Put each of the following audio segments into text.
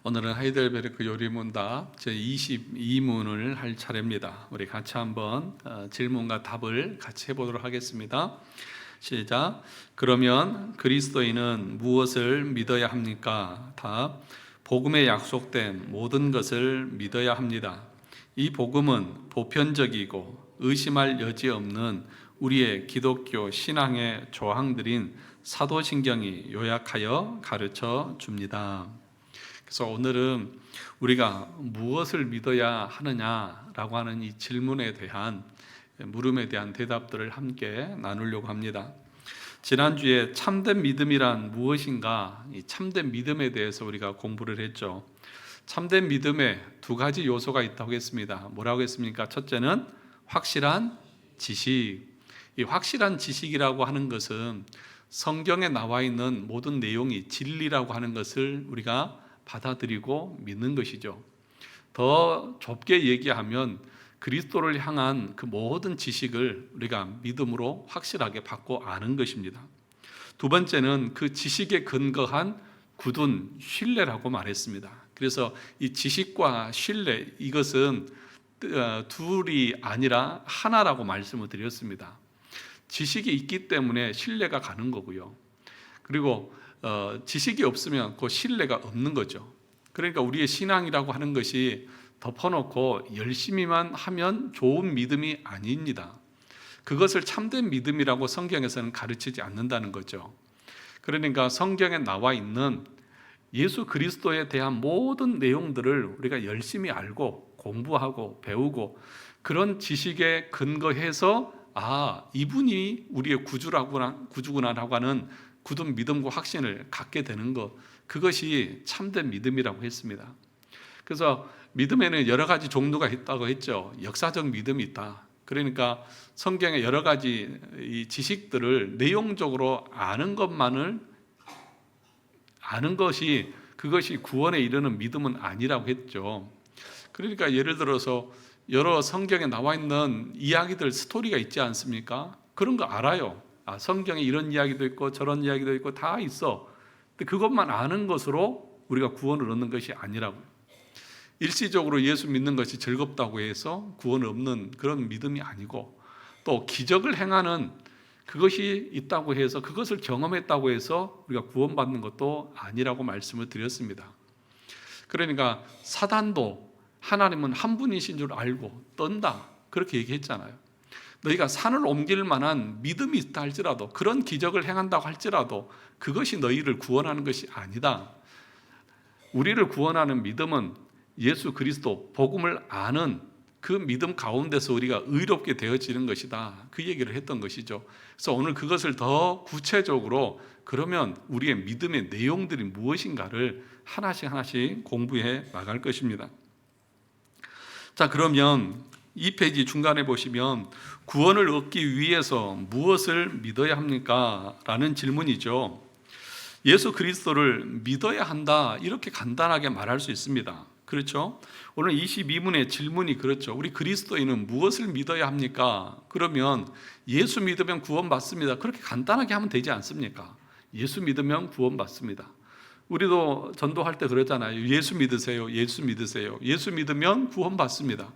오늘은 하이델베르크 요리문답 제22문을 할 차례입니다. 우리 같이 한번 질문과 답을 같이 해보도록 하겠습니다. 시작. 그러면 그리스도인은 무엇을 믿어야 합니까? 답. 복음에 약속된 모든 것을 믿어야 합니다. 이 복음은 보편적이고 의심할 여지 없는 우리의 기독교 신앙의 조항들인 사도신경이 요약하여 가르쳐 줍니다. 그래서 오늘은 우리가 무엇을 믿어야 하느냐라고 하는 이 질문에 대한 물음에 대한 대답들을 함께 나누려고 합니다. 지난주에 참된 믿음이란 무엇인가, 이 참된 믿음에 대해서 우리가 공부를 했죠. 참된 믿음에 두 가지 요소가 있다고 했습니다. 뭐라고 했습니까? 첫째는 확실한 지식. 이 확실한 지식이라고 하는 것은 성경에 나와 있는 모든 내용이 진리라고 하는 것을 우리가 받아들이고 믿는 것이죠. 더 좁게 얘기하면 그리스도를 향한 그 모든 지식을 우리가 믿음으로 확실하게 받고 아는 것입니다. 두 번째는 그 지식에 근거한 굳은 신뢰라고 말했습니다. 그래서 이 지식과 신뢰, 이것은 둘이 아니라 하나라고 말씀을 드렸습니다. 지식이 있기 때문에 신뢰가 가는 거고요. 그리고 지식이 없으면 그 신뢰가 없는 거죠. 그러니까 우리의 신앙이라고 하는 것이 덮어놓고 열심히만 하면 좋은 믿음이 아닙니다. 그것을 참된 믿음이라고 성경에서는 가르치지 않는다는 거죠. 그러니까 성경에 나와 있는 예수 그리스도에 대한 모든 내용들을 우리가 열심히 알고 공부하고 배우고 그런 지식에 근거해서 이분이 우리의 구주구나라고 하는 굳은 믿음과 확신을 갖게 되는 것, 그것이 참된 믿음이라고 했습니다. 그래서 믿음에는 여러 가지 종류가 있다고 했죠. 역사적 믿음이 있다. 그러니까 성경의 여러 가지 이 지식들을 내용적으로 아는 것만을 아는 것이 그것이 구원에 이르는 믿음은 아니라고 했죠. 그러니까 예를 들어서 여러 성경에 나와 있는 이야기들, 스토리가 있지 않습니까? 그런 거 알아요. 성경에 이런 이야기도 있고 저런 이야기도 있고 다 있어. 근데 그것만 아는 것으로 우리가 구원을 얻는 것이 아니라고요. 일시적으로 예수 믿는 것이 즐겁다고 해서 구원을 얻는 그런 믿음이 아니고, 또 기적을 행하는 그것이 있다고 해서 그것을 경험했다고 해서 우리가 구원받는 것도 아니라고 말씀을 드렸습니다. 그러니까 사단도 하나님은 한 분이신 줄 알고 떤다, 그렇게 얘기했잖아요. 너희가 산을 옮길 만한 믿음이 있다 할지라도, 그런 기적을 행한다고 할지라도 그것이 너희를 구원하는 것이 아니다. 우리를 구원하는 믿음은 예수 그리스도 복음을 아는 그 믿음 가운데서 우리가 의롭게 되어지는 것이다, 그 얘기를 했던 것이죠. 그래서 오늘 그것을 더 구체적으로, 그러면 우리의 믿음의 내용들이 무엇인가를 하나씩 공부해 나갈 것입니다. 자, 그러면 이 페이지 중간에 보시면 구원을 얻기 위해서 무엇을 믿어야 합니까? 라는 질문이죠. 예수 그리스도를 믿어야 한다, 이렇게 간단하게 말할 수 있습니다. 그렇죠? 오늘 22문의 질문이 그렇죠. 우리 그리스도인은 무엇을 믿어야 합니까? 그러면 예수 믿으면 구원받습니다, 그렇게 간단하게 하면 되지 않습니까? 예수 믿으면 구원받습니다. 우리도 전도할 때 그러잖아요. 예수 믿으세요, 예수 믿으세요. 예수 믿으면 구원받습니다.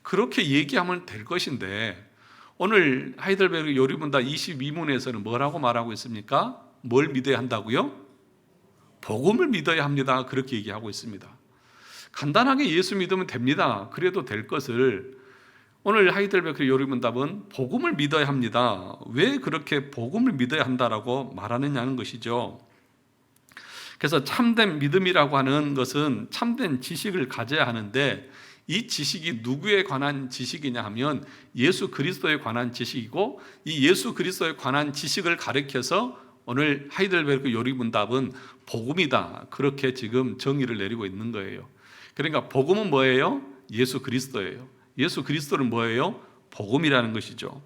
그렇게 얘기하면 될 것인데, 오늘 하이델베르크 요리문답 22문에서는 뭐라고 말하고 있습니까? 뭘 믿어야 한다고요? 복음을 믿어야 합니다, 그렇게 얘기하고 있습니다. 간단하게 예수 믿으면 됩니다. 그래도 될 것을 오늘 하이델베르크 요리문답은 복음을 믿어야 합니다. 왜 그렇게 복음을 믿어야 한다라고 말하느냐는 것이죠. 그래서 참된 믿음이라고 하는 것은 참된 지식을 가져야 하는데, 이 지식이 누구에 관한 지식이냐 하면 예수 그리스도에 관한 지식이고, 이 예수 그리스도에 관한 지식을 가르쳐서 오늘 하이델베르크 요리문답은 복음이다, 그렇게 지금 정의를 내리고 있는 거예요. 그러니까 복음은 뭐예요? 예수 그리스도예요. 예수 그리스도는 뭐예요? 복음이라는 것이죠.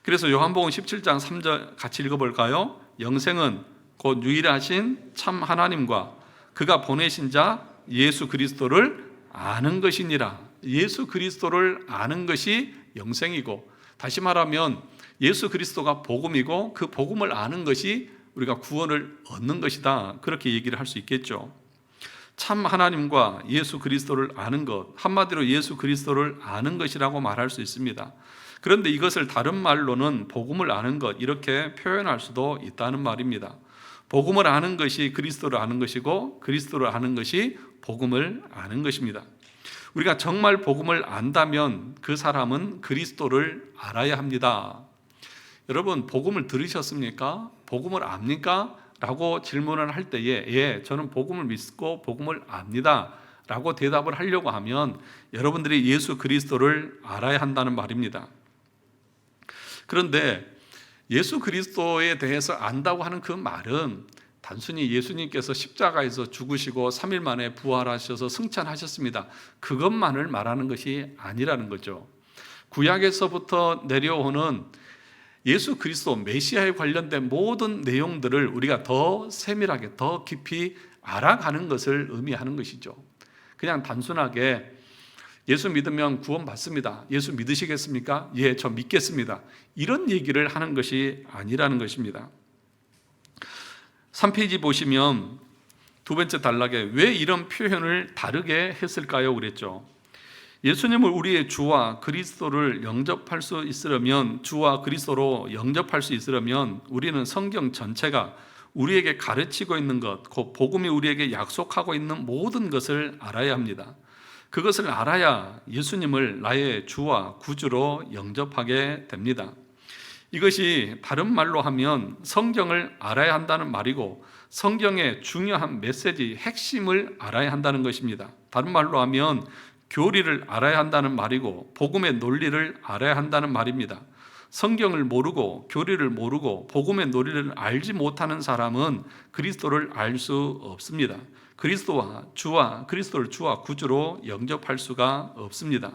그래서 요한복음 17장 3절 같이 읽어볼까요? 영생은 곧 유일하신 참 하나님과 그가 보내신 자 예수 그리스도를 아는 것이니라. 예수 그리스도를 아는 것이 영생이고, 다시 말하면 예수 그리스도가 복음이고, 그 복음을 아는 것이 우리가 구원을 얻는 것이다, 그렇게 얘기를 할 수 있겠죠. 참 하나님과 예수 그리스도를 아는 것, 한마디로 예수 그리스도를 아는 것이라고 말할 수 있습니다. 그런데 이것을 다른 말로는 복음을 아는 것, 이렇게 표현할 수도 있다는 말입니다. 복음을 아는 것이 그리스도를 아는 것이고, 그리스도를 아는 것이 복음을 아는 것입니다. 우리가 정말 복음을 안다면 그 사람은 그리스도를 알아야 합니다. 여러분, 복음을 들으셨습니까? 복음을 압니까? 라고 질문을 할 때에 예, 저는 복음을 믿고 복음을 압니다 라고 대답을 하려고 하면 여러분들이 예수 그리스도를 알아야 한다는 말입니다. 그런데 예수 그리스도에 대해서 안다고 하는 그 말은 단순히 예수님께서 십자가에서 죽으시고 3일 만에 부활하셔서 승천하셨습니다, 그것만을 말하는 것이 아니라는 거죠. 구약에서부터 내려오는 예수 그리스도 메시아에 관련된 모든 내용들을 우리가 더 세밀하게, 더 깊이 알아가는 것을 의미하는 것이죠. 그냥 단순하게 예수 믿으면 구원 받습니다, 예수 믿으시겠습니까? 예, 저 믿겠습니다, 이런 얘기를 하는 것이 아니라는 것입니다. 3페이지 보시면 두 번째 단락에 왜 이런 표현을 다르게 했을까요? 그랬죠. 예수님을 우리의 주와 그리스도를 영접할 수 있으려면, 주와 그리스도로 영접할 수 있으려면 우리는 성경 전체가 우리에게 가르치고 있는 것, 그 복음이 우리에게 약속하고 있는 모든 것을 알아야 합니다. 그것을 알아야 예수님을 나의 주와 구주로 영접하게 됩니다. 이것이 다른 말로 하면 성경을 알아야 한다는 말이고, 성경의 중요한 메시지, 핵심을 알아야 한다는 것입니다. 다른 말로 하면 교리를 알아야 한다는 말이고, 복음의 논리를 알아야 한다는 말입니다. 성경을 모르고 교리를 모르고 복음의 논리를 알지 못하는 사람은 그리스도를 알 수 없습니다. 그리스도와 주와 그리스도를 주와 구주로 영접할 수가 없습니다.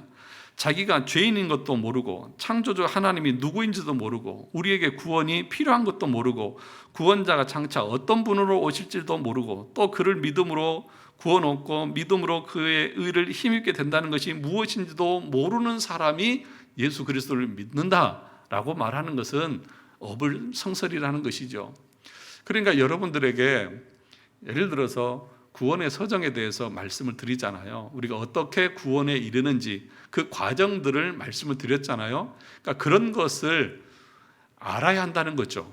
자기가 죄인인 것도 모르고, 창조주 하나님이 누구인지도 모르고, 우리에게 구원이 필요한 것도 모르고, 구원자가 장차 어떤 분으로 오실지도 모르고, 또 그를 믿음으로 구원 얻고 믿음으로 그의 의를 힘입게 된다는 것이 무엇인지도 모르는 사람이 예수 그리스도를 믿는다라고 말하는 것은 어불성설이라는 것이죠. 그러니까 여러분들에게 예를 들어서 구원의 서정에 대해서 말씀을 드리잖아요. 우리가 어떻게 구원에 이르는지 그 과정들을 말씀을 드렸잖아요. 그러니까 그런 것을 알아야 한다는 거죠.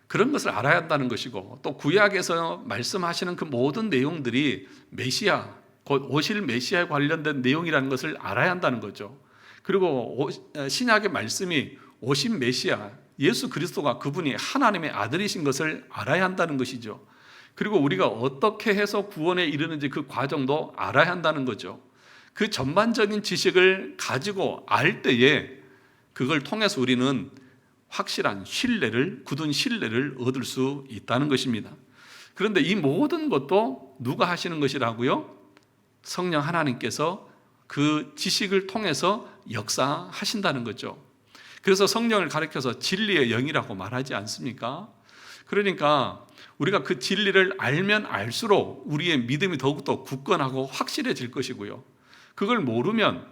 그런 것을 알아야 한다는 것이고, 또 구약에서 말씀하시는 그 모든 내용들이 메시아, 곧 오실 메시아에 관련된 내용이라는 것을 알아야 한다는 거죠. 그리고 신약의 말씀이 오신 메시아 예수 그리스도가 그분이 하나님의 아들이신 것을 알아야 한다는 것이죠. 그리고 우리가 어떻게 해서 구원에 이르는지 그 과정도 알아야 한다는 거죠. 그 전반적인 지식을 가지고 알 때에 그걸 통해서 우리는 확실한 신뢰를, 굳은 신뢰를 얻을 수 있다는 것입니다. 그런데 이 모든 것도 누가 하시는 것이라고요? 성령 하나님께서 그 지식을 통해서 역사하신다는 거죠. 그래서 성령을 가리켜서 진리의 영이라고 말하지 않습니까? 그러니까 우리가 그 진리를 알면 알수록 우리의 믿음이 더욱더 굳건하고 확실해질 것이고요. 그걸 모르면,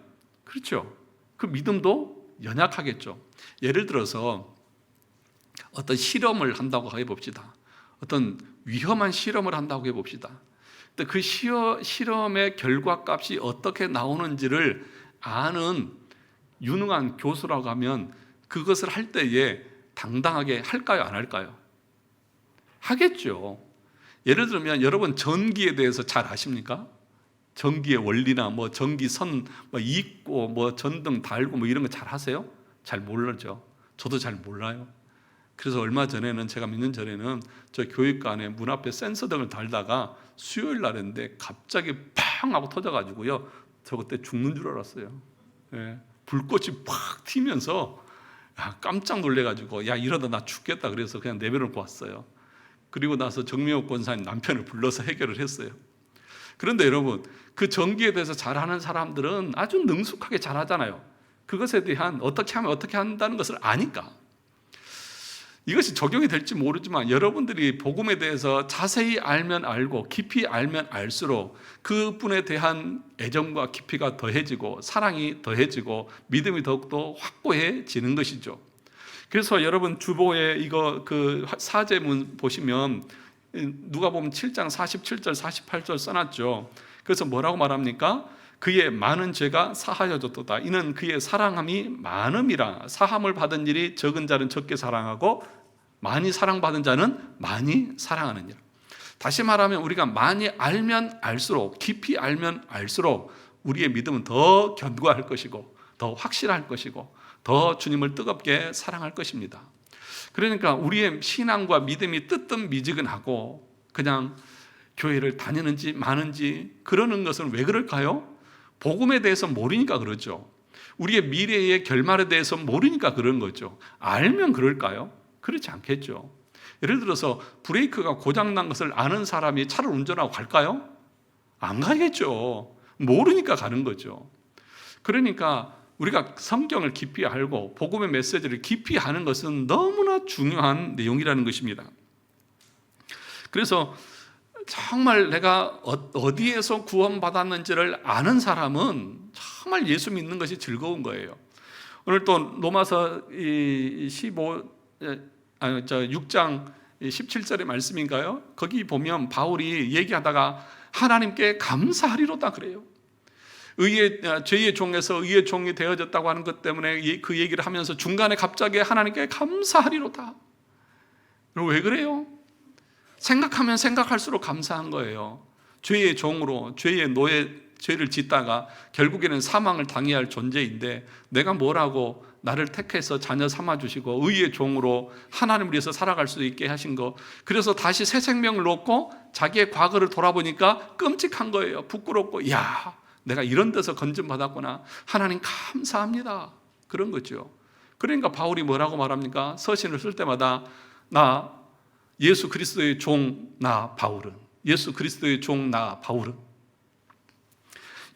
그렇죠, 그 믿음도 연약하겠죠. 예를 들어서 어떤 실험을 한다고 해봅시다. 어떤 위험한 실험을 한다고 해봅시다. 근데 그 실험의 결과값이 어떻게 나오는지를 아는 유능한 교수라고 하면 그것을 할 때에 당당하게 할까요? 안 할까요? 하겠죠. 예를 들면 여러분 전기에 대해서 잘 아십니까? 전기의 원리나 뭐 전기선 뭐 잇고 뭐 전등 달고 뭐 이런 거 잘 하세요? 잘 모르죠. 저도 잘 몰라요. 그래서 얼마 전에는, 제가 몇 년 전에는 저 교육관에 문 앞에 센서등을 달다가 수요일 날인데 갑자기 팡 하고 터져가지고요, 저 그때 죽는 줄 알았어요. 예, 불꽃이 팍 튀면서 깜짝 놀래가지고 야 이러다 나 죽겠다 그래서 그냥 내버려놓고 왔어요. 그리고 나서 정명욱 권사님 남편을 불러서 해결을 했어요. 그런데 여러분, 그 전기에 대해서 잘하는 사람들은 아주 능숙하게 잘하잖아요. 그것에 대한 어떻게 하면 어떻게 한다는 것을 아니까. 이것이 적용이 될지 모르지만 여러분들이 복음에 대해서 자세히 알면 알고 깊이 알면 알수록 그분에 대한 애정과 깊이가 더해지고 사랑이 더해지고 믿음이 더욱더 확고해지는 것이죠. 그래서 여러분 주보에 이거 그 사제문 보시면 누가복음 7장 47절 48절 써놨죠. 그래서 뭐라고 말합니까? 그의 많은 죄가 사하여졌도다. 이는 그의 사랑함이 많음이라. 사함을 받은 일이 적은 자는 적게 사랑하고 많이 사랑받은 자는 많이 사랑하느니라. 다시 말하면 우리가 많이 알면 알수록, 깊이 알면 알수록 우리의 믿음은 더 견고할 것이고 더 확실할 것이고 더 주님을 뜨겁게 사랑할 것입니다. 그러니까 우리의 신앙과 믿음이 뜨뜻미지근하고 그냥 교회를 다니는지 마는지 그러는 것은 왜 그럴까요? 복음에 대해서 모르니까 그러죠. 우리의 미래의 결말에 대해서 모르니까 그런 거죠. 알면 그럴까요? 그렇지 않겠죠. 예를 들어서 브레이크가 고장난 것을 아는 사람이 차를 운전하고 갈까요? 안 가겠죠. 모르니까 가는 거죠. 그러니까 우리가 성경을 깊이 알고 복음의 메시지를 깊이 아는 것은 너무나 중요한 내용이라는 것입니다. 그래서 정말 내가 어디에서 구원받았는지를 아는 사람은 정말 예수 믿는 것이 즐거운 거예요. 오늘 또 로마서 6장 17절의 말씀인가요? 거기 보면 바울이 얘기하다가 하나님께 감사하리로다 그래요. 죄의 종에서 의의 종이 되어졌다고 하는 것 때문에 그 얘기를 하면서 중간에 갑자기 하나님께 감사하리로다. 왜 그래요? 생각하면 생각할수록 감사한 거예요. 죄의 종으로 죄의 죄를 짓다가 결국에는 사망을 당해야 할 존재인데 내가 뭐라고 나를 택해서 자녀 삼아주시고 의의 종으로 하나님을 위해서 살아갈 수 있게 하신 거, 그래서 다시 새 생명을 얻고 자기의 과거를 돌아보니까 끔찍한 거예요. 부끄럽고, 야, 내가 이런 데서 건진받았구나, 하나님 감사합니다, 그런 거죠. 그러니까 바울이 뭐라고 말합니까? 서신을 쓸 때마다 나 예수 그리스도의 종 나 바울은, 예수 그리스도의 종 나 바울은,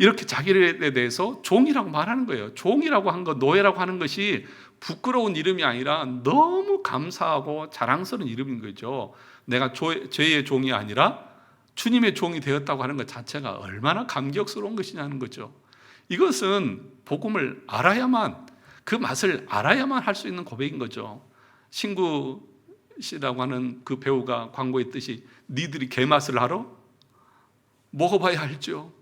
이렇게 자기에 대해서 종이라고 말하는 거예요. 종이라고 한 것, 노예라고 하는 것이 부끄러운 이름이 아니라 너무 감사하고 자랑스러운 이름인 거죠. 내가 죄의 종이 아니라 주님의 종이 되었다고 하는 것 자체가 얼마나 감격스러운 것이냐는 거죠. 이것은 복음을 알아야만, 그 맛을 알아야만 할 수 있는 고백인 거죠. 신구 씨라고 하는 그 배우가 광고에 했듯이 니들이 개맛을 알아? 먹어봐야 알죠.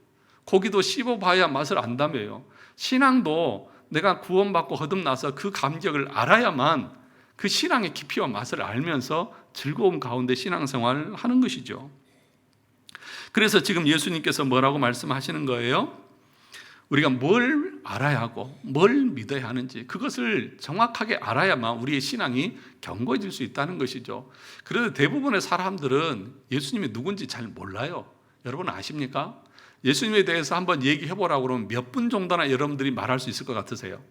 고기도 씹어봐야 맛을 안다며요. 신앙도 내가 구원받고 거듭나서 그 감격을 알아야만 그 신앙의 깊이와 맛을 알면서 즐거움 가운데 신앙생활을 하는 것이죠. 그래서 지금 예수님께서 뭐라고 말씀하시는 거예요? 우리가 뭘 알아야 하고 뭘 믿어야 하는지 그것을 정확하게 알아야만 우리의 신앙이 견고해질 수 있다는 것이죠. 그래도 대부분의 사람들은 예수님이 누군지 잘 몰라요. 여러분 아십니까? 예수님에 대해서 한번 얘기해 보라고 그러면 몇 분 정도나 여러분들이 말할 수 있을 것 같으세요?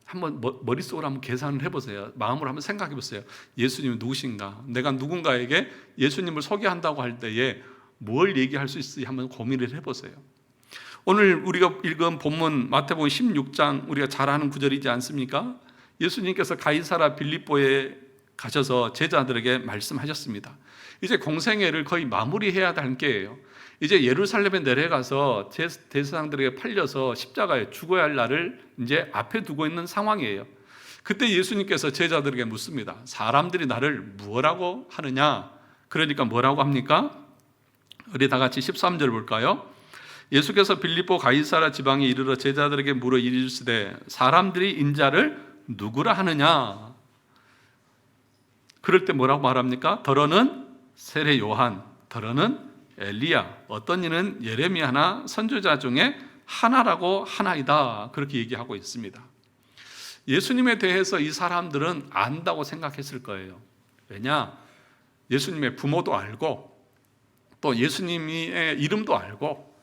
한번 머릿속으로 한번 계산을 해보세요. 마음으로 한번 생각해 보세요. 예수님이 누구신가? 내가 누군가에게 예수님을 소개한다고 할 때에 뭘 얘기할 수 있을지 한번 고민을 해보세요. 오늘 우리가 읽은 본문 마태복음 16장 우리가 잘 아는 구절이지 않습니까? 예수님께서 가이사라 빌립보에 가셔서 제자들에게 말씀하셨습니다. 이제 공생애를 거의 마무리해야 할 때예요. 이제 예루살렘에 내려가서 대제사장들에게 팔려서 십자가에 죽어야 할 날을 이제 앞에 두고 있는 상황이에요. 그때 예수님께서 제자들에게 묻습니다. 사람들이 나를 무엇라고 하느냐? 그러니까 뭐라고 합니까? 우리 다 같이 13절 볼까요? 예수께서 빌립보 가이사라 지방에 이르러 제자들에게 물어 이르시되 사람들이 인자를 누구라 하느냐? 그럴 때 뭐라고 말합니까? 더러는 세례 요한, 더러는 엘리야, 어떤 이는 예레미야나 선지자 중에 하나라고 하나이다, 그렇게 얘기하고 있습니다. 예수님에 대해서 이 사람들은 안다고 생각했을 거예요. 왜냐? 예수님의 부모도 알고 또 예수님의 이름도 알고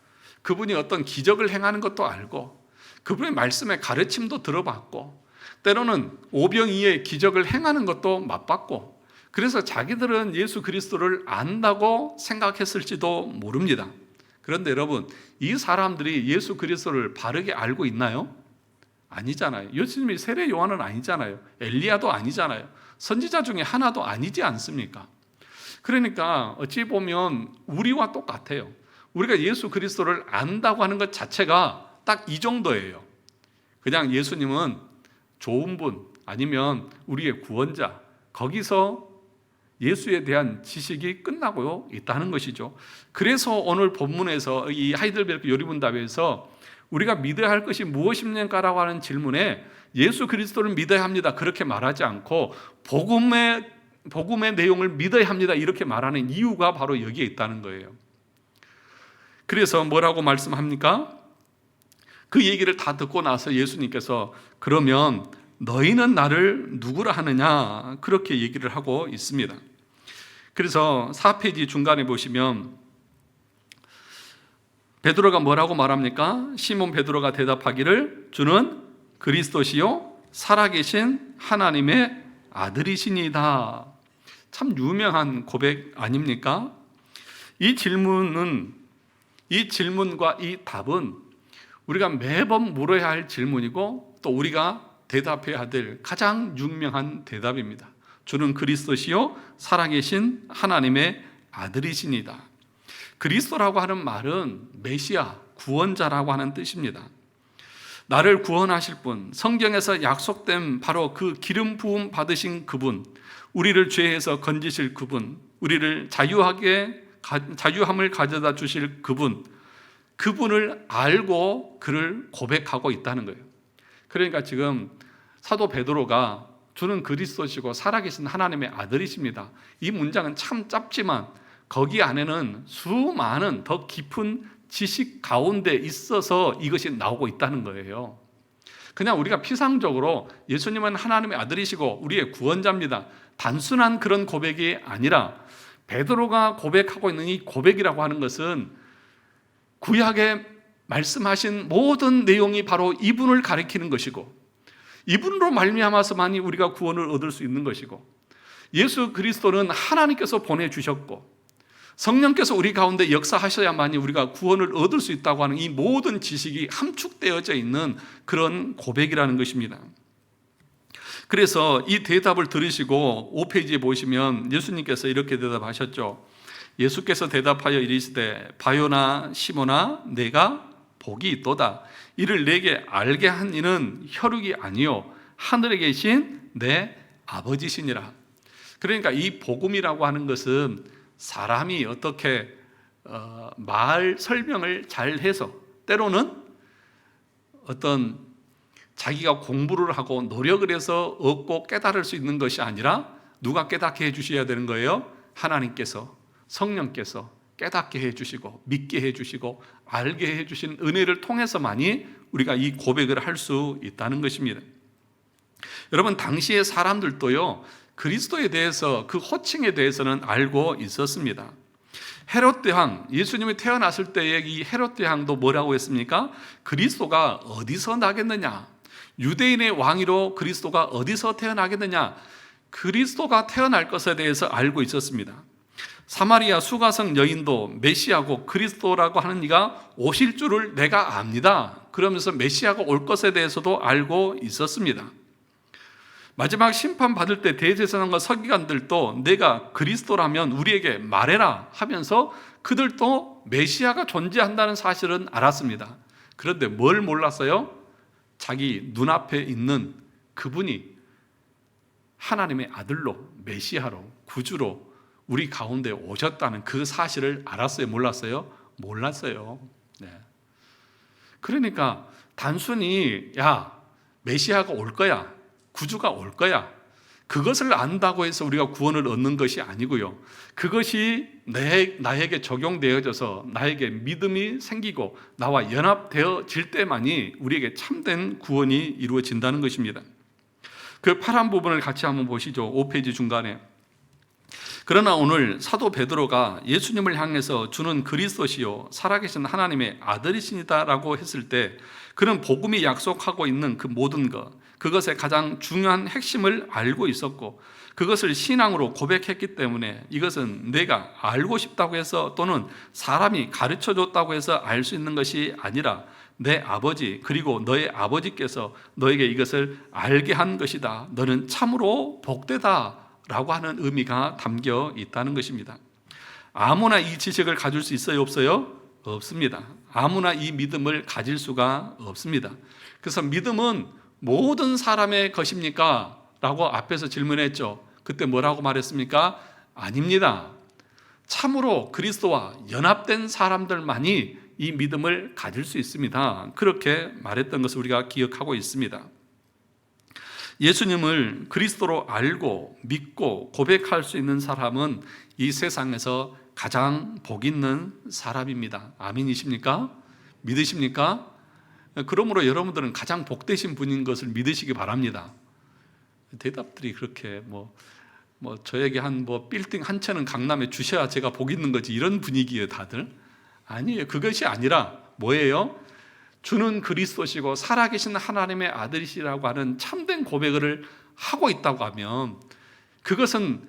그분이 어떤 기적을 행하는 것도 알고 그분의 말씀의 가르침도 들어봤고 때로는 오병이의 기적을 행하는 것도 맛봤고, 그래서 자기들은 예수 그리스도를 안다고 생각했을지도 모릅니다. 그런데 여러분, 이 사람들이 예수 그리스도를 바르게 알고 있나요? 아니잖아요. 예수님이 세례 요한은 아니잖아요. 엘리야도 아니잖아요. 선지자 중에 하나도 아니지 않습니까? 그러니까 어찌 보면 우리와 똑같아요. 우리가 예수 그리스도를 안다고 하는 것 자체가 딱 이 정도예요. 그냥 예수님은 좋은 분, 아니면 우리의 구원자, 거기서 예수에 대한 지식이 끝나고 있다는 것이죠. 그래서 오늘 본문에서 이 하이델베르크 요리문답에서 우리가 믿어야 할 것이 무엇입니까라고 하는 질문에 예수 그리스도를 믿어야 합니다 그렇게 말하지 않고 복음의 내용을 믿어야 합니다 이렇게 말하는 이유가 바로 여기에 있다는 거예요. 그래서 뭐라고 말씀합니까? 그 얘기를 다 듣고 나서 예수님께서 그러면 너희는 나를 누구라 하느냐 그렇게 얘기를 하고 있습니다. 그래서 4페이지 중간에 보시면 베드로가 뭐라고 말합니까? 시몬 베드로가 대답하기를 주는 그리스도시요 살아계신 하나님의 아들이시니다. 참 유명한 고백 아닙니까? 이 질문과 이 답은 우리가 매번 물어야 할 질문이고 또 우리가 대답해야 될 가장 유명한 대답입니다. 주는 그리스도시요 살아계신 하나님의 아들이시니다. 그리스도라고 하는 말은 메시아, 구원자라고 하는 뜻입니다. 나를 구원하실 분, 성경에서 약속된 바로 그 기름 부음 받으신 그분, 우리를 죄에서 건지실 그분, 우리를 자유함을 가져다 주실 그분을 알고 그를 고백하고 있다는 거예요. 그러니까 지금 사도 베드로가 주는 그리스도시고 살아계신 하나님의 아들이십니다. 이 문장은 참 짧지만 거기 안에는 수많은 더 깊은 지식 가운데 있어서 이것이 나오고 있다는 거예요. 그냥 우리가 피상적으로 예수님은 하나님의 아들이시고 우리의 구원자입니다. 단순한 그런 고백이 아니라 베드로가 고백하고 있는 이 고백이라고 하는 것은 구약에 말씀하신 모든 내용이 바로 이분을 가리키는 것이고 이분으로 말미암아서만이 우리가 구원을 얻을 수 있는 것이고 예수 그리스도는 하나님께서 보내주셨고 성령께서 우리 가운데 역사하셔야만이 우리가 구원을 얻을 수 있다고 하는 이 모든 지식이 함축되어져 있는 그런 고백이라는 것입니다. 그래서 이 대답을 들으시고 5페이지에 보시면 예수님께서 이렇게 대답하셨죠. 예수께서 대답하여 이르시되 바요나 시몬아 내가 복이 있도다. 이를 내게 알게 한 이는 혈육이 아니요 하늘에 계신 내 아버지시니라. 그러니까 이 복음이라고 하는 것은 사람이 어떻게 말 설명을 잘 해서 때로는 어떤 자기가 공부를 하고 노력을 해서 얻고 깨달을 수 있는 것이 아니라 누가 깨닫게 해주셔야 되는 거예요? 하나님께서, 성령께서 깨닫게 해주시고 믿게 해주시고 알게 해주신 은혜를 통해서만이 우리가 이 고백을 할 수 있다는 것입니다. 여러분 당시의 사람들도요 그리스도에 대해서 그 호칭에 대해서는 알고 있었습니다. 헤롯 대왕, 예수님이 태어났을 때의 이 헤롯 대왕도 뭐라고 했습니까? 그리스도가 어디서 나겠느냐? 유대인의 왕위로 그리스도가 어디서 태어나겠느냐? 그리스도가 태어날 것에 대해서 알고 있었습니다. 사마리아 수가성 여인도 메시아고 그리스도라고 하는 이가 오실 줄을 내가 압니다. 그러면서 메시아가 올 것에 대해서도 알고 있었습니다. 마지막 심판 받을 때 대제사장과 서기관들도 내가 그리스도라면 우리에게 말해라 하면서 그들도 메시아가 존재한다는 사실은 알았습니다. 그런데 뭘 몰랐어요? 자기 눈앞에 있는 그분이 하나님의 아들로 메시아로 구주로 우리 가운데 오셨다는 그 사실을 알았어요? 몰랐어요? 몰랐어요. 네. 그러니까 단순히 메시아가 올 거야, 구주가 올 거야, 그것을 안다고 해서 우리가 구원을 얻는 것이 아니고요. 그것이 나에게 적용되어져서 나에게 믿음이 생기고 나와 연합되어질 때만이 우리에게 참된 구원이 이루어진다는 것입니다. 그 파란 부분을 같이 한번 보시죠. 5페이지 중간에. 그러나 오늘 사도 베드로가 예수님을 향해서 주는 그리스도시요 살아계신 하나님의 아들이시니다라고 했을 때 그는 복음이 약속하고 있는 그 모든 것, 그것의 가장 중요한 핵심을 알고 있었고 그것을 신앙으로 고백했기 때문에 이것은 내가 알고 싶다고 해서 또는 사람이 가르쳐줬다고 해서 알 수 있는 것이 아니라 내 아버지 그리고 너의 아버지께서 너에게 이것을 알게 한 것이다. 너는 참으로 복되다 라고 하는 의미가 담겨 있다는 것입니다. 아무나 이 지식을 가질 수 있어요? 없어요? 없습니다. 아무나 이 믿음을 가질 수가 없습니다. 그래서 믿음은 모든 사람의 것입니까? 라고 앞에서 질문했죠. 그때 뭐라고 말했습니까? 아닙니다. 참으로 그리스도와 연합된 사람들만이 이 믿음을 가질 수 있습니다. 그렇게 말했던 것을 우리가 기억하고 있습니다. 예수님을 그리스도로 알고 믿고 고백할 수 있는 사람은 이 세상에서 가장 복 있는 사람입니다. 아멘이십니까? 믿으십니까? 그러므로 여러분들은 가장 복되신 분인 것을 믿으시기 바랍니다. 대답들이 그렇게 저에게 빌딩 한 채는 강남에 주셔야 제가 복 있는 거지, 이런 분위기예요 다들. 아니에요. 그것이 아니라 뭐예요? 주는 그리스도시고 살아계신 하나님의 아들이시라고 하는 참된 고백을 하고 있다고 하면, 그것은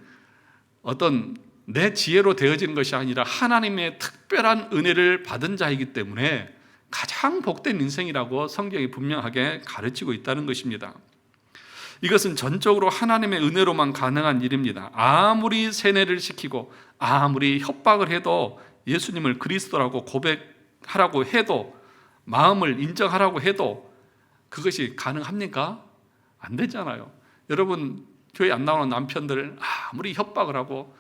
어떤 내 지혜로 되어지는 것이 아니라 하나님의 특별한 은혜를 받은 자이기 때문에 가장 복된 인생이라고 성경이 분명하게 가르치고 있다는 것입니다. 이것은 전적으로 하나님의 은혜로만 가능한 일입니다. 아무리 세뇌를 시키고 아무리 협박을 해도, 예수님을 그리스도라고 고백하라고 해도, 마음을 인정하라고 해도 그것이 가능합니까? 안 되잖아요. 여러분, 교회 안 나오는 남편들 아무리 협박을 하고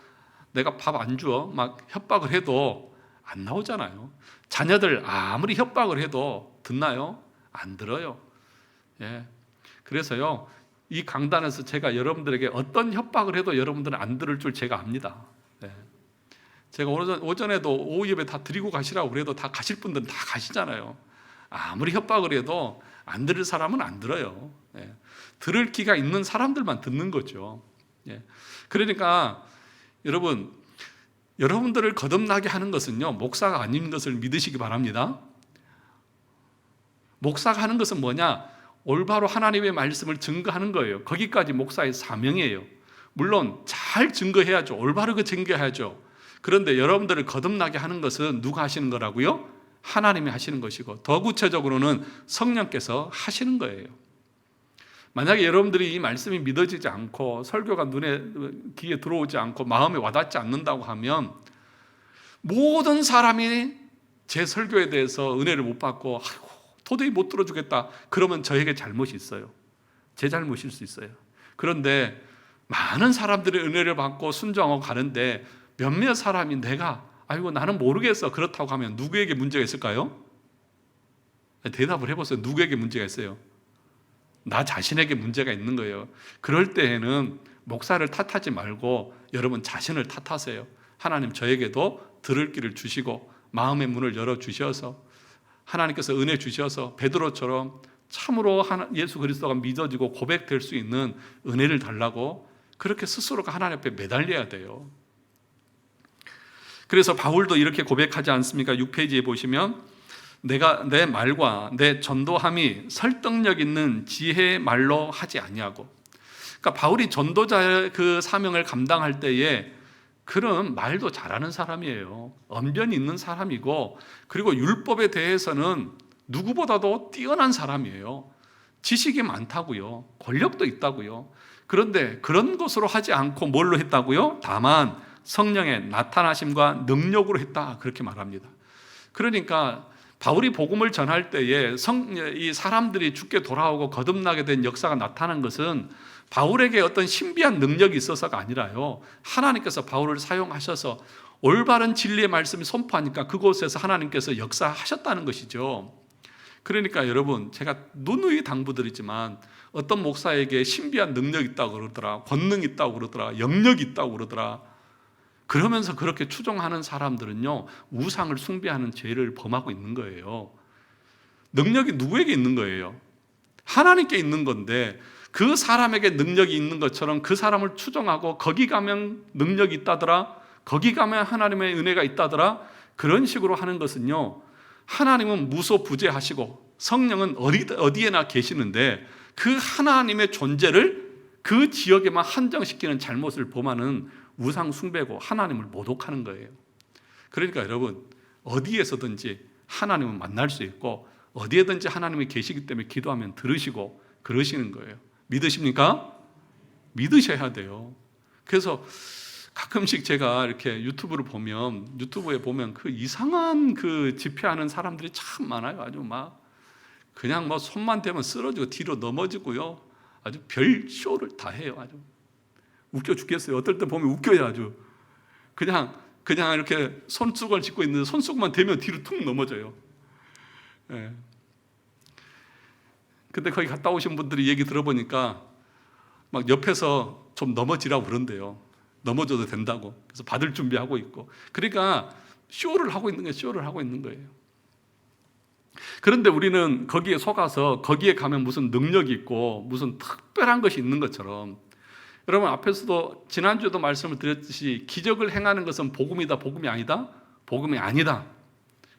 내가 밥 안 줘 막 협박을 해도 안 나오잖아요. 자녀들 아무리 협박을 해도 듣나요? 안 들어요. 예. 그래서요, 이 강단에서 제가 여러분들에게 어떤 협박을 해도 여러분들은 안 들을 줄 제가 압니다. 예. 제가 오전에도 오후 예배 다 드리고 가시라고 그래도 다 가실 분들은 다 가시잖아요. 아무리 협박을 해도 안 들을 사람은 안 들어요. 예. 들을 기가 있는 사람들만 듣는 거죠. 예. 그러니까 여러분들을 거듭나게 하는 것은요, 목사가 아닌 것을 믿으시기 바랍니다. 목사가 하는 것은 뭐냐? 올바로 하나님의 말씀을 증거하는 거예요. 거기까지 목사의 사명이에요. 물론 잘 증거해야죠. 올바르게 증거해야죠. 그런데 여러분들을 거듭나게 하는 것은 누가 하시는 거라고요? 하나님이 하시는 것이고, 더 구체적으로는 성령께서 하시는 거예요. 만약에 여러분들이 이 말씀이 믿어지지 않고 설교가 귀에 들어오지 않고 마음에 와닿지 않는다고 하면, 모든 사람이 제 설교에 대해서 은혜를 못 받고 도저히 못 들어주겠다 그러면 저에게 잘못이 있어요. 제 잘못일 수 있어요. 그런데 많은 사람들의 은혜를 받고 순종하고 가는데 몇몇 사람이 나는 모르겠어 그렇다고 하면 누구에게 문제가 있을까요? 대답을 해보세요. 누구에게 문제가 있어요? 나 자신에게 문제가 있는 거예요. 그럴 때에는 목사를 탓하지 말고 여러분 자신을 탓하세요. 하나님, 저에게도 들을 길을 주시고 마음의 문을 열어주셔서, 하나님께서 은혜 주셔서 베드로처럼 참으로 예수 그리스도가 믿어지고 고백될 수 있는 은혜를 달라고, 그렇게 스스로가 하나님 앞에 매달려야 돼요. 그래서 바울도 이렇게 고백하지 않습니까? 6페이지에 보시면, 내가 내 말과 내 전도함이 설득력 있는 지혜의 말로 하지 아니하고. 그러니까 바울이 전도자의 그 사명을 감당할 때에 그런 말도 잘하는 사람이에요. 언변이 있는 사람이고, 그리고 율법에 대해서는 누구보다도 뛰어난 사람이에요. 지식이 많다고요. 권력도 있다고요. 그런데 그런 것으로 하지 않고 뭘로 했다고요? 다만 성령의 나타나심과 능력으로 했다, 그렇게 말합니다. 그러니까 바울이 복음을 전할 때에 이 사람들이 죽게 돌아오고 거듭나게 된 역사가 나타난 것은 바울에게 어떤 신비한 능력이 있어서가 아니라요, 하나님께서 바울을 사용하셔서 올바른 진리의 말씀을 선포하니까 그곳에서 하나님께서 역사하셨다는 것이죠. 그러니까 여러분, 제가 누누이 당부드리지만 어떤 목사에게 신비한 능력이 있다고 그러더라, 권능이 있다고 그러더라, 영역이 있다고 그러더라, 그러면서 그렇게 추종하는 사람들은요, 우상을 숭배하는 죄를 범하고 있는 거예요. 능력이 누구에게 있는 거예요? 하나님께 있는 건데, 그 사람에게 능력이 있는 것처럼 그 사람을 추종하고 거기 가면 능력이 있다더라, 거기 가면 하나님의 은혜가 있다더라, 그런 식으로 하는 것은요, 하나님은 무소부재하시고 성령은 어디에나 계시는데 그 하나님의 존재를 그 지역에만 한정시키는 잘못을 범하는 우상 숭배고 하나님을 모독하는 거예요. 그러니까 여러분, 어디에서든지 하나님을 만날 수 있고 어디에든지 하나님이 계시기 때문에 기도하면 들으시고 그러시는 거예요. 믿으십니까? 믿으셔야 돼요. 그래서 가끔씩 제가 이렇게 유튜브에 보면 그 이상한 그 집회하는 사람들이 참 많아요. 아주 그냥 손만 대면 쓰러지고 뒤로 넘어지고요. 아주 별 쇼를 다 해요. 아주 웃겨 죽겠어요. 어떨 때 보면 웃겨요. 아주 그냥 이렇게 손수건을 짚고 있는데 손수건만 대면 뒤로 툭 넘어져요. 예. 근데 거기 갔다 오신 분들이 얘기 들어보니까 막 옆에서 좀 넘어지라고 그런대요. 넘어져도 된다고. 그래서 받을 준비하고 있고. 그러니까 쇼를 하고 있는 거예요. 쇼를 하고 있는 거예요. 그런데 우리는 거기에 속아서 거기에 가면 무슨 능력이 있고 무슨 특별한 것이 있는 것처럼, 여러분 앞에서도 지난주에도 말씀을 드렸듯이 기적을 행하는 것은 복음이다, 복음이 아니다? 복음이 아니다.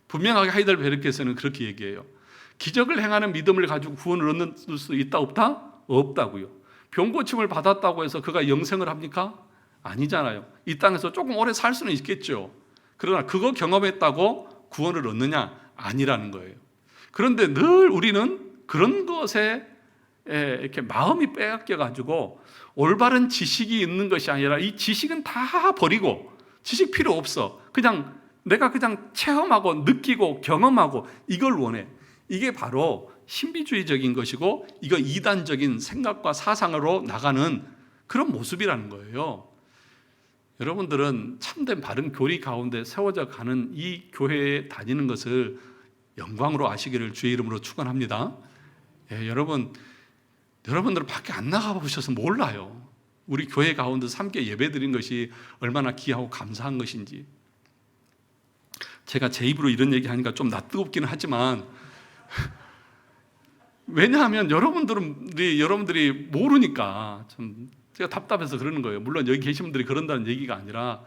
분명하게 하이델베르크에서는 그렇게 얘기해요. 기적을 행하는 믿음을 가지고 구원을 얻는 수 있다 없다? 없다고요. 병 고침을 받았다고 해서 그가 영생을 합니까? 아니잖아요. 이 땅에서 조금 오래 살 수는 있겠죠. 그러나 그거 경험했다고 구원을 얻느냐? 아니라는 거예요. 그런데 늘 우리는 그런 것에 이렇게 마음이 빼앗겨 가지고 올바른 지식이 있는 것이 아니라 이 지식은 다 버리고, 지식 필요 없어, 그냥 내가 그냥 체험하고 느끼고 경험하고 이걸 원해. 이게 바로 신비주의적인 것이고, 이거 이단적인 생각과 사상으로 나가는 그런 모습이라는 거예요. 여러분들은 참된 바른 교리 가운데 세워져 가는 이 교회에 다니는 것을 영광으로 아시기를 주의 이름으로 축원합니다. 예, 여러분들 밖에 안 나가 보셔서 몰라요. 우리 교회 가운데 함께 예배드린 것이 얼마나 귀하고 감사한 것인지. 제가 제 입으로 이런 얘기하니까 좀 낯뜨겁기는 하지만 왜냐하면 여러분들이 모르니까 좀 제가 답답해서 그러는 거예요. 물론 여기 계신 분들이 그런다는 얘기가 아니라,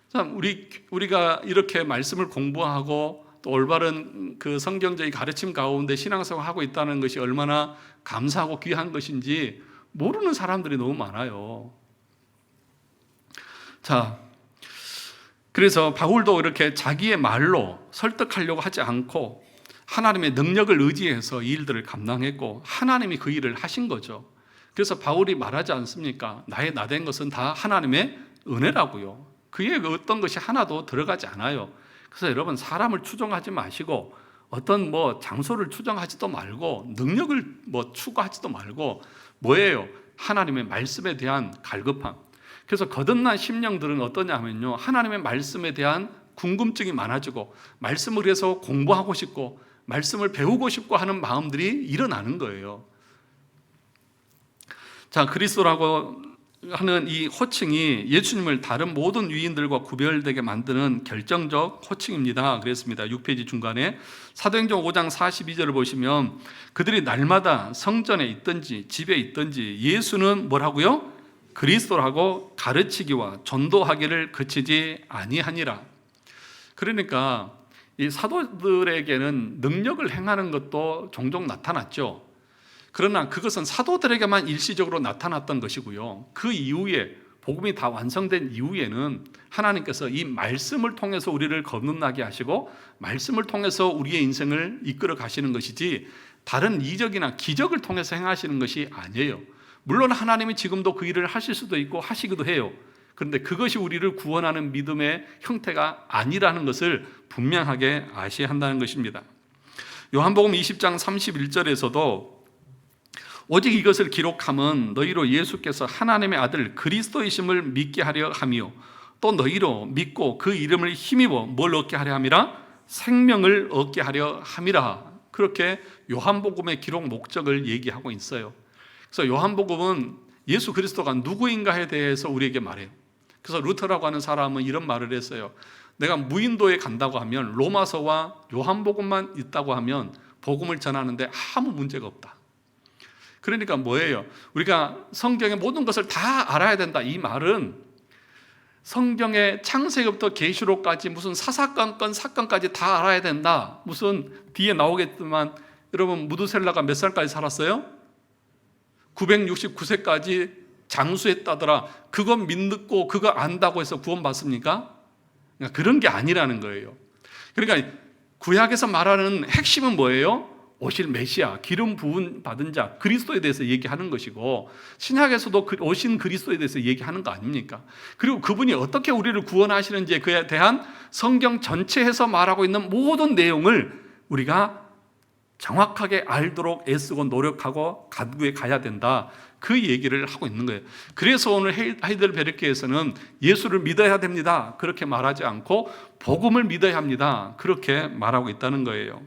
참 우리가 이렇게 말씀을 공부하고 또 올바른 그 성경적인 가르침 가운데 신앙생활을 하고 있다는 것이 얼마나 감사하고 귀한 것인지 모르는 사람들이 너무 많아요. 자, 그래서 바울도 이렇게 자기의 말로 설득하려고 하지 않고 하나님의 능력을 의지해서 이 일들을 감당했고 하나님이 그 일을 하신 거죠. 그래서 바울이 말하지 않습니까? 나의 나된 것은 다 하나님의 은혜라고요. 그의 어떤 것이 하나도 들어가지 않아요. 그래서 여러분, 사람을 추종하지 마시고 어떤 장소를 추정하지도 말고 능력을 추구하지도 말고 뭐예요? 하나님의 말씀에 대한 갈급함. 그래서 거듭난 심령들은 어떠냐 하면요, 하나님의 말씀에 대한 궁금증이 많아지고 말씀을 해서 공부하고 싶고 말씀을 배우고 싶고 하는 마음들이 일어나는 거예요. 자, 그리스도라고 하는 이 호칭이 예수님을 다른 모든 유인들과 구별되게 만드는 결정적 호칭입니다. 그랬습니다. 6페이지 중간에 사도행전 5장 42절을 보시면 그들이 날마다 성전에 있든지 집에 있든지 예수는 뭐라고요? 그리스도라고 가르치기와 전도하기를 그치지 아니하니라. 그러니까 이 사도들에게는 능력을 행하는 것도 종종 나타났죠. 그러나 그것은 사도들에게만 일시적으로 나타났던 것이고요. 그 이후에 복음이 다 완성된 이후에는 하나님께서 이 말씀을 통해서 우리를 거듭나게 하시고 말씀을 통해서 우리의 인생을 이끌어 가시는 것이지 다른 이적이나 기적을 통해서 행하시는 것이 아니에요. 물론 하나님이 지금도 그 일을 하실 수도 있고 하시기도 해요. 그런데 그것이 우리를 구원하는 믿음의 형태가 아니라는 것을 분명하게 아셔야 한다는 것입니다. 요한복음 20장 31절에서도 오직 이것을 기록함은 너희로 예수께서 하나님의 아들 그리스도이심을 믿게 하려 함이요 또 너희로 믿고 그 이름을 힘입어 뭘 얻게 하려 함이라? 생명을 얻게 하려 함이라. 그렇게 요한복음의 기록 목적을 얘기하고 있어요. 그래서 요한복음은 예수 그리스도가 누구인가에 대해서 우리에게 말해요. 그래서 루터라고 하는 사람은 이런 말을 했어요. 내가 무인도에 간다고 하면 로마서와 요한복음만 있다고 하면 복음을 전하는데 아무 문제가 없다. 그러니까 뭐예요? 우리가 성경의 모든 것을 다 알아야 된다. 이 말은 성경의 창세기부터 계시록까지 무슨 사건까지 다 알아야 된다. 무슨 뒤에 나오겠지만 여러분 무드셀라가 몇 살까지 살았어요? 969세까지 장수했다더라. 그거 믿고 그거 안다고 해서 구원받습니까? 그러니까 그런 게 아니라는 거예요. 그러니까 구약에서 말하는 핵심은 뭐예요? 오실 메시아, 기름 부은 받은 자, 그리스도에 대해서 얘기하는 것이고 신약에서도 오신 그리스도에 대해서 얘기하는 거 아닙니까? 그리고 그분이 어떻게 우리를 구원하시는지에 그에 대한 성경 전체에서 말하고 있는 모든 내용을 우리가 정확하게 알도록 애쓰고 노력하고 간구해 가야 된다. 그 얘기를 하고 있는 거예요. 그래서 오늘 하이델베르크에서는 예수를 믿어야 됩니다, 그렇게 말하지 않고 복음을 믿어야 합니다, 그렇게 말하고 있다는 거예요.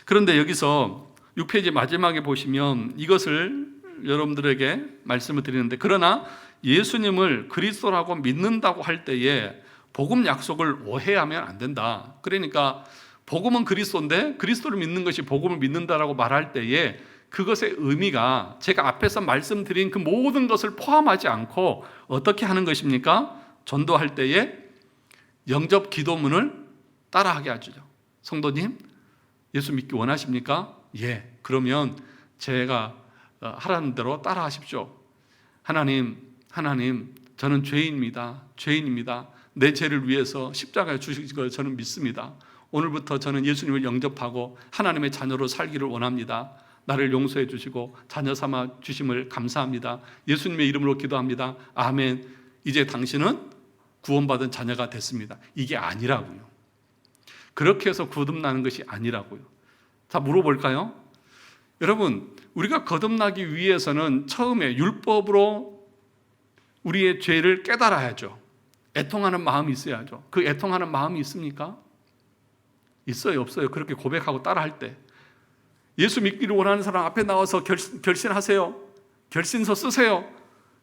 그런데 여기서 6페이지 마지막에 보시면 이것을 여러분들에게 말씀을 드리는데, 그러나 예수님을 그리스도라고 믿는다고 할 때에 복음 약속을 오해하면 안 된다. 그러니까 복음은 그리스도인데 그리스도를 믿는 것이 복음을 믿는다라고 말할 때에 그것의 의미가 제가 앞에서 말씀드린 그 모든 것을 포함하지 않고 어떻게 하는 것입니까? 전도할 때에 영접 기도문을 따라하게 하죠. 성도님, 예수 믿기 원하십니까? 예. 그러면 제가 하라는 대로 따라하십시오. 하나님, 저는 죄인입니다. 내 죄를 위해서 십자가에 주신 걸 저는 믿습니다. 오늘부터 저는 예수님을 영접하고 하나님의 자녀로 살기를 원합니다. 나를 용서해 주시고 자녀 삼아 주심을 감사합니다. 예수님의 이름으로 기도합니다. 아멘. 이제 당신은 구원받은 자녀가 됐습니다. 이게 아니라고요. 그렇게 해서 거듭나는 것이 아니라고요. 자, 물어볼까요? 여러분, 우리가 거듭나기 위해서는 처음에 율법으로 우리의 죄를 깨달아야죠. 애통하는 마음이 있어야죠. 그 애통하는 마음이 있습니까? 있어요, 없어요? 그렇게 고백하고 따라할 때 예수 믿기를 원하는 사람 앞에 나와서 결신하세요. 결신서 쓰세요.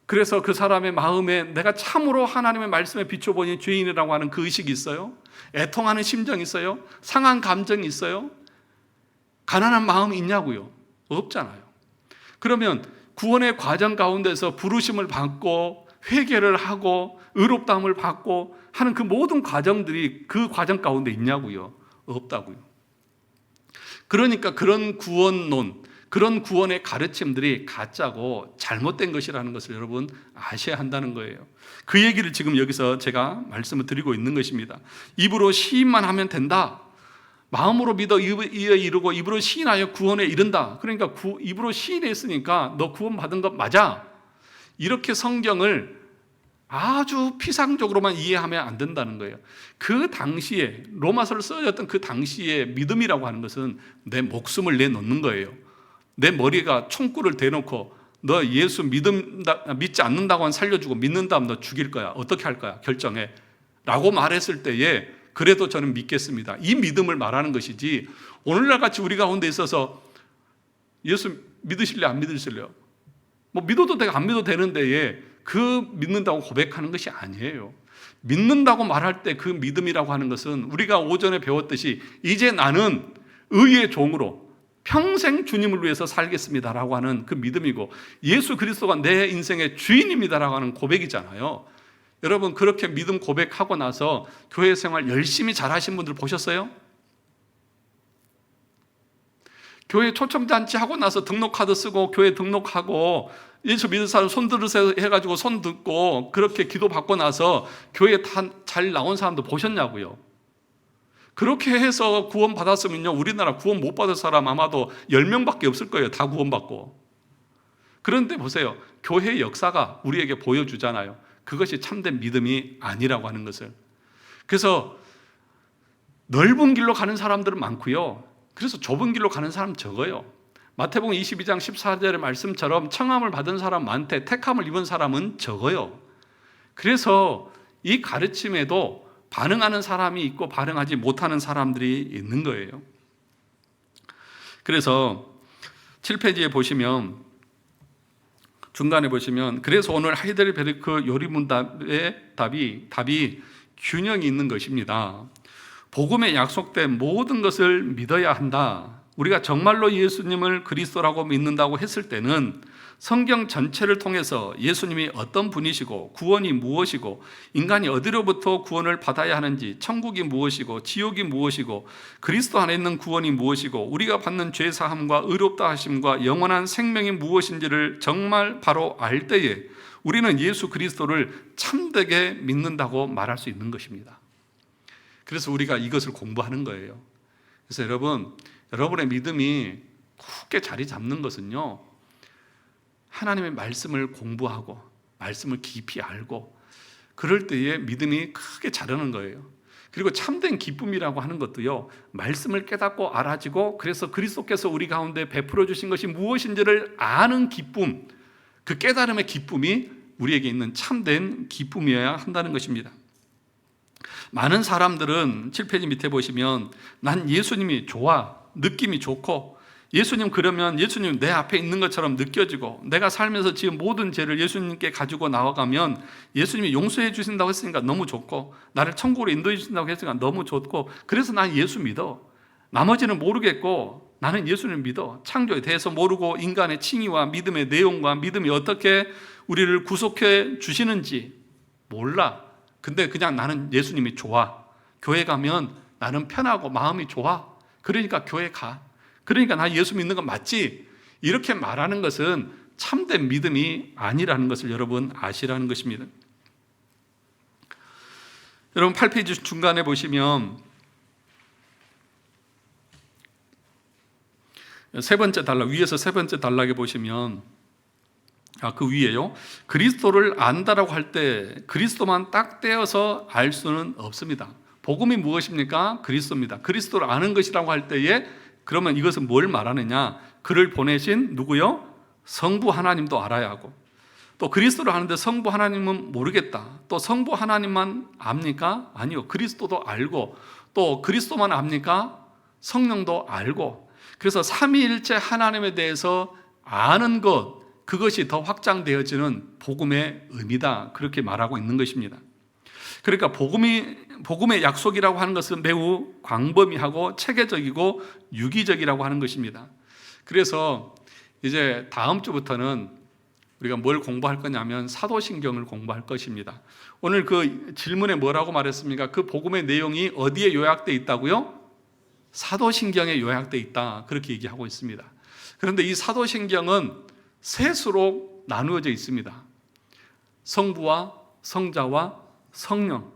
그래서 그 사람의 마음에 내가 참으로 하나님의 말씀에 비춰보니 죄인이라고 하는 그 의식이 있어요? 애통하는 심정이 있어요? 상한 감정이 있어요? 가난한 마음이 있냐고요? 없잖아요. 그러면 구원의 과정 가운데서 부르심을 받고 회개를 하고 의롭다함을 받고 하는 그 모든 과정들이 그 과정 가운데 있냐고요? 없다고요. 그러니까 그런 구원론, 그런 구원의 가르침들이 가짜고 잘못된 것이라는 것을 여러분 아셔야 한다는 거예요. 그 얘기를 지금 여기서 제가 말씀을 드리고 있는 것입니다. 입으로 시인만 하면 된다. 마음으로 믿어 이에 이르고 입으로 시인하여 구원에 이른다. 그러니까 입으로 시인했으니까 너 구원받은 것 맞아. 이렇게 성경을 아주 피상적으로만 이해하면 안 된다는 거예요. 그 당시에 로마서를 써졌던 그 당시에 믿음이라고 하는 것은 내 목숨을 내놓는 거예요. 내 머리가 총구를 대놓고 너 예수 믿지 않는다고 하면 살려주고 믿는다면 너 죽일 거야. 어떻게 할 거야? 결정해. 라고 말했을 때에 그래도 저는 믿겠습니다. 이 믿음을 말하는 것이지, 오늘날 같이 우리 가운데 있어서 예수 믿으실래 안 믿으실래요? 뭐 믿어도 되고 안 믿어도 되는데 그 믿는다고 고백하는 것이 아니에요. 믿는다고 말할 때 그 믿음이라고 하는 것은 우리가 오전에 배웠듯이 이제 나는 의의 종으로 평생 주님을 위해서 살겠습니다라고 하는 그 믿음이고, 예수 그리스도가 내 인생의 주인입니다라고 하는 고백이잖아요. 여러분, 그렇게 믿음 고백하고 나서 교회 생활 열심히 잘하신 분들 보셨어요? 교회 초청잔치 하고 나서 등록카드 쓰고 교회 등록하고 예수 믿는 사람 손 들으세요 해가지고 손 듣고 그렇게 기도 받고 나서 교회 잘 나온 사람도 보셨냐고요? 그렇게 해서 구원 받았으면요, 우리나라 구원 못 받을 사람 아마도 10명밖에 없을 거예요. 다 구원 받고. 그런데 보세요, 교회의 역사가 우리에게 보여주잖아요. 그것이 참된 믿음이 아니라고 하는 것을. 그래서 넓은 길로 가는 사람들은 많고요, 그래서 좁은 길로 가는 사람 적어요. 마태복음 22장 14절의 말씀처럼 청함을 받은 사람 많대, 택함을 입은 사람은 적어요. 그래서 이 가르침에도 반응하는 사람이 있고 반응하지 못하는 사람들이 있는 거예요. 그래서 7페이지에 보시면, 중간에 보시면, 그래서 오늘 하이델베르크 요리문답의 답이 균형이 있는 것입니다. 복음에 약속된 모든 것을 믿어야 한다. 우리가 정말로 예수님을 그리스도라고 믿는다고 했을 때는 성경 전체를 통해서 예수님이 어떤 분이시고 구원이 무엇이고 인간이 어디로부터 구원을 받아야 하는지, 천국이 무엇이고 지옥이 무엇이고 그리스도 안에 있는 구원이 무엇이고 우리가 받는 죄사함과 의롭다 하심과 영원한 생명이 무엇인지를 정말 바로 알 때에 우리는 예수 그리스도를 참되게 믿는다고 말할 수 있는 것입니다. 그래서 우리가 이것을 공부하는 거예요. 그래서 여러분의 믿음이 굳게 자리 잡는 것은요, 하나님의 말씀을 공부하고 말씀을 깊이 알고 그럴 때에 믿음이 크게 자라는 거예요. 그리고 참된 기쁨이라고 하는 것도요, 말씀을 깨닫고 알아지고 그래서 그리스도께서 우리 가운데 베풀어 주신 것이 무엇인지를 아는 기쁨, 그 깨달음의 기쁨이 우리에게 있는 참된 기쁨이어야 한다는 것입니다. 많은 사람들은 7페이지 밑에 보시면 난 예수님이 좋아, 느낌이 좋고, 예수님 그러면 예수님 내 앞에 있는 것처럼 느껴지고, 내가 살면서 지금 모든 죄를 예수님께 가지고 나아가면 예수님이 용서해 주신다고 했으니까 너무 좋고, 나를 천국으로 인도해 주신다고 했으니까 너무 좋고, 그래서 난 예수 믿어. 나머지는 모르겠고 나는 예수를 믿어. 창조에 대해서 모르고 인간의 칭의와 믿음의 내용과 믿음이 어떻게 우리를 구속해 주시는지 몰라. 근데 그냥 나는 예수님이 좋아. 교회 가면 나는 편하고 마음이 좋아. 그러니까 교회 가. 그러니까 나 예수 믿는 건 맞지? 이렇게 말하는 것은 참된 믿음이 아니라는 것을 여러분 아시라는 것입니다. 여러분 8페이지 중간에 보시면 세 번째 단락, 위에서 세 번째 단락에 보시면 그 위에요, 그리스도를 안다라고 할 때 그리스도만 딱 떼어서 알 수는 없습니다. 복음이 무엇입니까? 그리스도입니다. 그리스도를 아는 것이라고 할 때에 그러면 이것은 뭘 말하느냐? 그를 보내신 누구요? 성부 하나님도 알아야 하고, 또 그리스도를 아는데 성부 하나님은 모르겠다. 또 성부 하나님만 압니까? 아니요. 그리스도도 알고, 또 그리스도만 압니까? 성령도 알고. 그래서 삼위일체 하나님에 대해서 아는 것, 그것이 더 확장되어지는 복음의 의미다. 그렇게 말하고 있는 것입니다. 그러니까 복음의 약속이라고 하는 것은 매우 광범위하고 체계적이고 유기적이라고 하는 것입니다. 그래서 이제 다음 주부터는 우리가 뭘 공부할 거냐면 사도신경을 공부할 것입니다. 오늘 그 질문에 뭐라고 말했습니까? 그 복음의 내용이 어디에 요약되어 있다고요? 사도신경에 요약되어 있다. 그렇게 얘기하고 있습니다. 그런데 이 사도신경은 셋으로 나누어져 있습니다. 성부와 성자와 성령,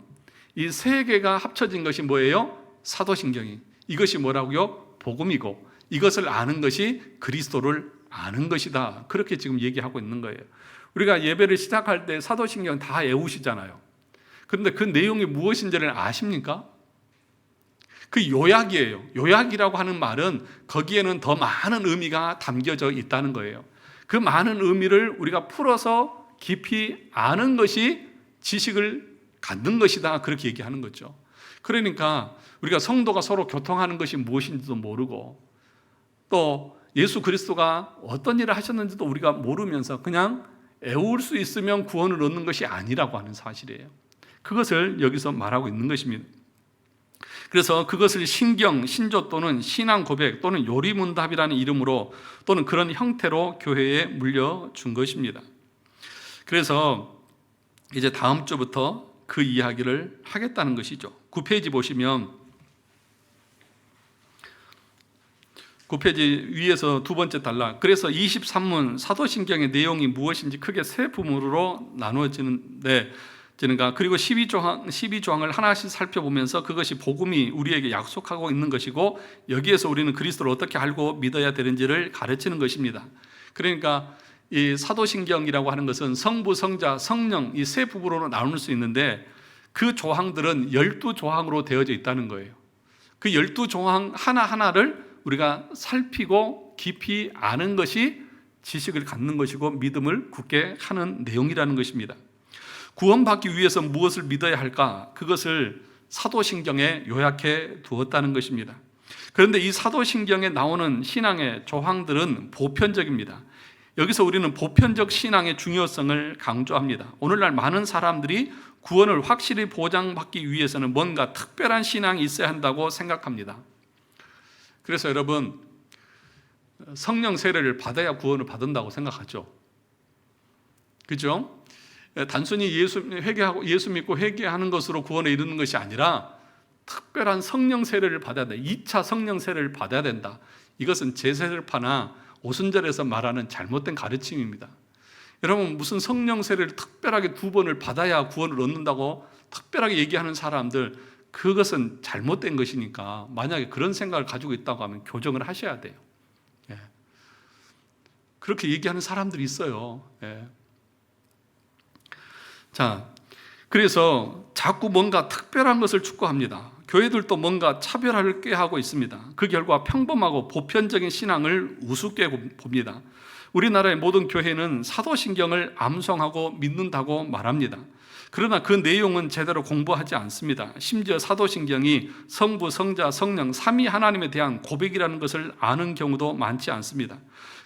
이 세 개가 합쳐진 것이 뭐예요? 사도신경이. 이것이 뭐라고요? 복음이고, 이것을 아는 것이 그리스도를 아는 것이다. 그렇게 지금 얘기하고 있는 거예요. 우리가 예배를 시작할 때 사도신경 다 외우시잖아요. 그런데 그 내용이 무엇인지를 아십니까? 그 요약이에요. 요약이라고 하는 말은 거기에는 더 많은 의미가 담겨져 있다는 거예요. 그 많은 의미를 우리가 풀어서 깊이 아는 것이 지식을 갖는 것이다. 그렇게 얘기하는 거죠. 그러니까 우리가 성도가 서로 교통하는 것이 무엇인지도 모르고, 또 예수 그리스도가 어떤 일을 하셨는지도 우리가 모르면서 그냥 애울 수 있으면 구원을 얻는 것이 아니라고 하는 사실이에요. 그것을 여기서 말하고 있는 것입니다. 그래서 그것을 신경, 신조 또는 신앙 고백 또는 요리문답이라는 이름으로 또는 그런 형태로 교회에 물려준 것입니다. 그래서 이제 다음 주부터 그 이야기를 하겠다는 것이죠. 9페이지 보시면 9페이지 위에서 두 번째 단락, 그래서 23문 사도신경의 내용이 무엇인지 크게 세 부문으로 나누어지는데, 그리고 12조항을 하나씩 살펴보면서 그것이 복음이 우리에게 약속하고 있는 것이고, 여기에서 우리는 그리스도를 어떻게 알고 믿어야 되는지를 가르치는 것입니다. 그러니까 이 사도신경이라고 하는 것은 성부, 성자, 성령 이 세 부분으로 나눌 수 있는데, 그 조항들은 12조항으로 되어져 있다는 거예요. 그 12조항 하나하나를 우리가 살피고 깊이 아는 것이 지식을 갖는 것이고 믿음을 굳게 하는 내용이라는 것입니다. 구원받기 위해서 무엇을 믿어야 할까? 그것을 사도신경에 요약해 두었다는 것입니다. 그런데 이 사도신경에 나오는 신앙의 조항들은 보편적입니다. 여기서 우리는 보편적 신앙의 중요성을 강조합니다. 오늘날 많은 사람들이 구원을 확실히 보장받기 위해서는 뭔가 특별한 신앙이 있어야 한다고 생각합니다. 그래서 여러분, 성령 세례를 받아야 구원을 받는다고 생각하죠. 그죠? 단순히 예수 믿고 회개하는 것으로 구원에 이르는 것이 아니라 특별한 성령 세례를 받아야 돼. 2차 성령 세례를 받아야 된다. 이것은 제세례파나 오순절에서 말하는 잘못된 가르침입니다. 여러분, 무슨 성령 세례를 특별하게 2번을 받아야 구원을 얻는다고 특별하게 얘기하는 사람들, 그것은 잘못된 것이니까 만약에 그런 생각을 가지고 있다고 하면 교정을 하셔야 돼요. 예. 그렇게 얘기하는 사람들이 있어요. 예. 자, 그래서 자꾸 뭔가 특별한 것을 추구합니다. 교회들도 뭔가 차별화를 꾀하고 있습니다. 그 결과 평범하고 보편적인 신앙을 우습게 봅니다. 우리나라의 모든 교회는 사도신경을 암송하고 믿는다고 말합니다. 그러나 그 내용은 제대로 공부하지 않습니다. 심지어 사도신경이 성부, 성자, 성령 삼위 하나님에 대한 고백이라는 것을 아는 경우도 많지 않습니다.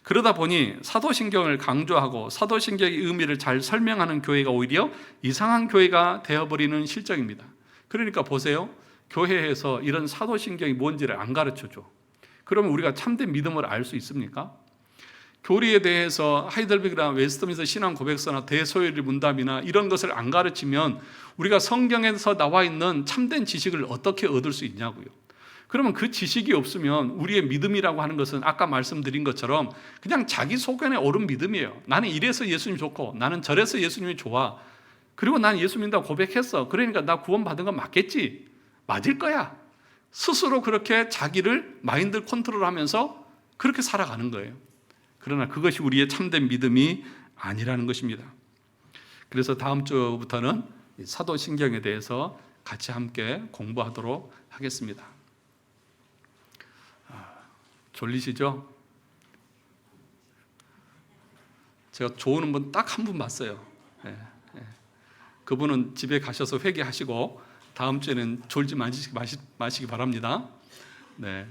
그러다 보니 사도신경을 강조하고 사도신경의 의미를 잘 설명하는 교회가 오히려 이상한 교회가 되어버리는 실정입니다. 그러니까 보세요. 교회에서 이런 사도신경이 뭔지를 안 가르쳐줘. 그러면 우리가 참된 믿음을 알 수 있습니까? 교리에 대해서 하이델베르크나 웨스트민스터 신앙 고백서나 대소요리 문답이나 이런 것을 안 가르치면 우리가 성경에서 나와 있는 참된 지식을 어떻게 얻을 수 있냐고요. 그러면 그 지식이 없으면 우리의 믿음이라고 하는 것은 아까 말씀드린 것처럼 그냥 자기 소견에 옳은 믿음이에요. 나는 이래서 예수님 좋고 나는 저래서 예수님이 좋아. 그리고 난 예수 믿는다고 고백했어. 그러니까 나 구원받은 건 맞겠지. 맞을 거야. 스스로 그렇게 자기를 마인드 컨트롤하면서 그렇게 살아가는 거예요. 그러나 그것이 우리의 참된 믿음이 아니라는 것입니다. 그래서 다음 주부터는 사도신경에 대해서 같이 함께 공부하도록 하겠습니다. 졸리시죠? 제가 좋은 분 딱 한 분 봤어요. 그분은 집에 가셔서 회개하시고 다음 주에는 졸지 마시기 바랍니다. 네.